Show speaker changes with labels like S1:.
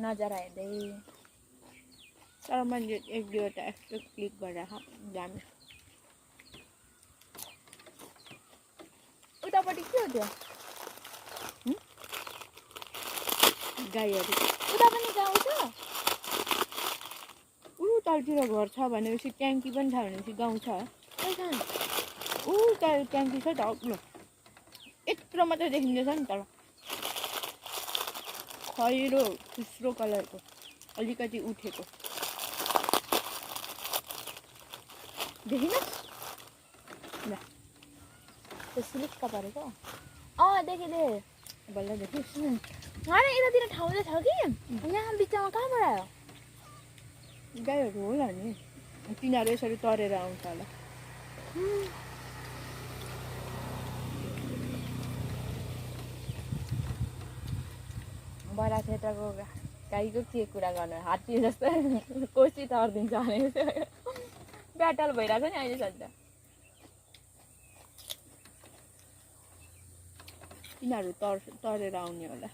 S1: नजर हेर्दै
S2: तर मैले एक दुईवटा एक्स्ट्रा क्लिक गरेर जाने
S1: उतापट्टि के हो त्यो
S2: गाईहरू
S1: उता पनि गाउँ छ
S2: तलतिर घर छ भनेपछि ट्याङ्की पनि छ भनेपछि गाउँ छ ट्याङ्की छ त अग्लो यत्रो मात्रै देखिँदैछ नि तर खैरो फुस्रो कलरको अलिकति उठेको देखिन ल
S1: त्यो सिलिक्क परेको देखेँ
S2: बल्ल देखिस्
S1: अरे यतातिर ठाउँ चाहिँ छ कि यहाँ बिचमा कहाँबाट आयो
S2: गाईहरू होला नि तिनीहरू यसरी तरेर आउँछ होला
S1: बडा क्षेत्रको गाईको के कुरा गर्नु हात्ती जस्तो कोसी तर्दिन्छ भने ब्याटल भइरहेको नि अहिले सध्या
S2: तिनीहरू तरेर आउने होला